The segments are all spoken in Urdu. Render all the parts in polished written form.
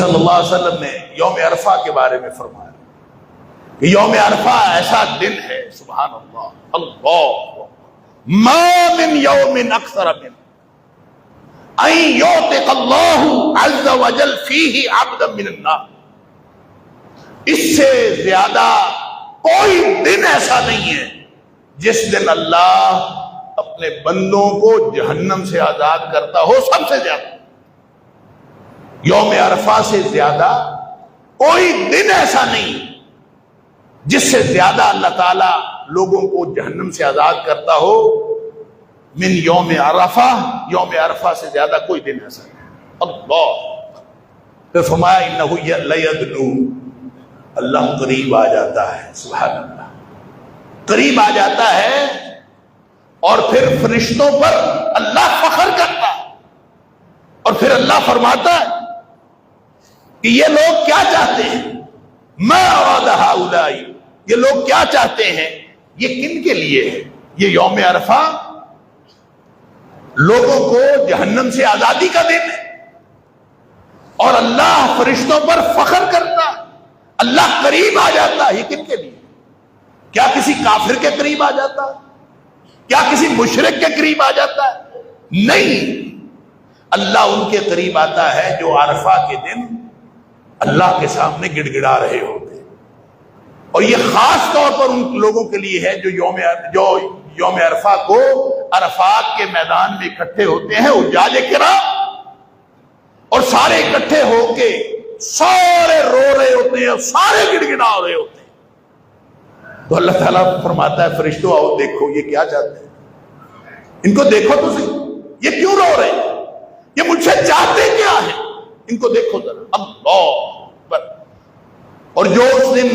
صلی اللہ علیہ وسلم نے یوم عرفہ کے بارے میں فرمایا کہ یوم عرفہ ایسا دن ہے، سبحان اللہ، اللہ ما من یوم اکثر من ان یعتق اللہ عز وجل فیہ عبدا من النار، اس سے زیادہ کوئی دن ایسا نہیں ہے جس دن اللہ اپنے بندوں کو جہنم سے آزاد کرتا ہو، سب سے زیادہ یوم عرفہ سے زیادہ کوئی دن ایسا نہیں جس سے زیادہ اللہ تعالیٰ لوگوں کو جہنم سے آزاد کرتا ہو من یوم عرفہ، یوم عرفہ سے زیادہ کوئی دن ایسا نہیں۔ اللہ پھر فرمایا انہ لیدنو، اللہ قریب آ جاتا ہے، سبحان اللہ، قریب آ جاتا ہے، اور پھر فرشتوں پر اللہ فخر کرتا ہے، اور پھر اللہ فرماتا ہے کہ یہ لوگ کیا چاہتے ہیں، ما اراد ہؤلاء، یہ لوگ کیا چاہتے ہیں، یہ کن کے لیے ہے؟ یہ یوم عرفہ لوگوں کو جہنم سے آزادی کا دن ہے، اور اللہ فرشتوں پر فخر کرتا ہے، اللہ قریب آ جاتا ہے، یہ کن کے لیے؟ کیا کسی کافر کے قریب آ جاتا ہے؟ کیا کسی مشرک کے قریب آ جاتا ہے؟ نہیں، اللہ ان کے قریب آتا ہے جو عرفہ کے دن اللہ کے سامنے گڑ گڑا رہے ہوتے ہیں، اور یہ خاص طور پر ان لوگوں کے لیے ہے جو یوم عرفہ کو عرفات کے میدان میں اکٹھے ہوتے ہیں، حجاج کرام، اور سارے اکٹھے ہو کے سارے رو رہے ہوتے ہیں اور سارے گڑ گڑا رہے ہوتے ہیں، تو اللہ تعالیٰ فرماتا ہے فرشتوں آؤ دیکھو یہ کیا چاہتے ہیں، ان کو دیکھو تو صحیح، یہ کیوں رو رہے ہیں، یہ مجھ سے چاہتے کیا ہے، ان کو دیکھو ذرا۔ اللہ اکبر۔ اور جو اس دن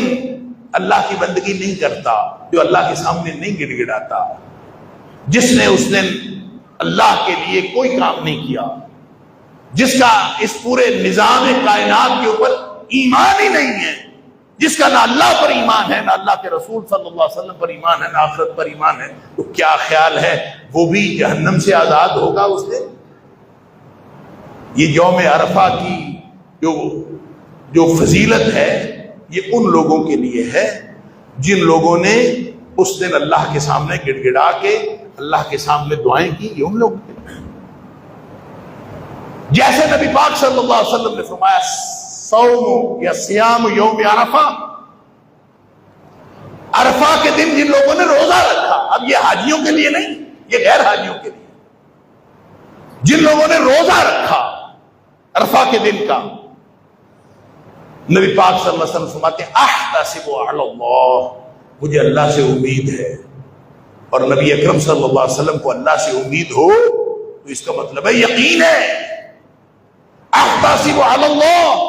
اللہ کی بندگی نہیں کرتا، جو اللہ کے سامنے نہیں گڑ گڑاتا، جس نے اس دن اللہ کے لیے کوئی کام نہیں کیا، جس کا اس پورے نظام کائنات کے اوپر ایمان ہی نہیں ہے، جس کا نہ اللہ پر ایمان ہے، نہ اللہ کے رسول صلی اللہ علیہ وسلم پر ایمان ہے، نہ آخرت پر ایمان ہے، تو کیا خیال ہے وہ بھی جہنم سے آزاد ہوگا اس دن؟ یہ یوم عرفہ کی جو فضیلت ہے یہ ان لوگوں کے لیے ہے جن لوگوں نے اس دن اللہ کے سامنے گڑ گڑا کے اللہ کے سامنے دعائیں کی، یہ ان لوگوں کے لیے۔ جیسے نبی پاک صلی اللہ علیہ وسلم نے فرمایا صوم یا سیام یوم عرفہ، عرفہ کے دن جن لوگوں نے روزہ رکھا، اب یہ حاجیوں کے لیے نہیں، یہ غیر حاجیوں کے لیے، جن لوگوں نے روزہ رکھا عرفہ کے دن کا، نبی پاک صلی اللہ علیہ وسلم فرماتے ہیں احتسب علی اللہ، مجھے اللہ سے امید ہے، اور نبی اکرم صلی اللہ علیہ وسلم کو اللہ سے امید ہو تو اس کا مطلب ہے یقین ہے۔ احتسب علی اللہ،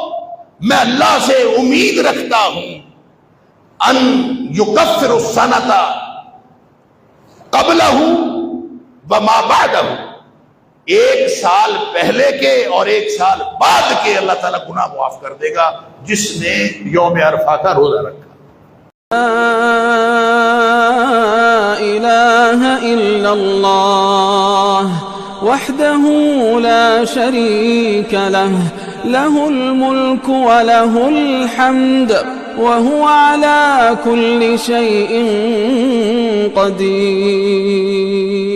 میں اللہ سے امید رکھتا ہوں ان یکفر السنۃ قبلہ وما بعدہ، ایک سال پہلے کے اور ایک سال بعد کے اللہ تعالیٰ گناہ معاف کر دے گا جس نے یوم عرفہ کا روزہ رکھا۔ لا الہ الا اللہ وحدہ لا شریک لہ، لہ الملک ولہ الحمد وہو علی کل شیء قدیر۔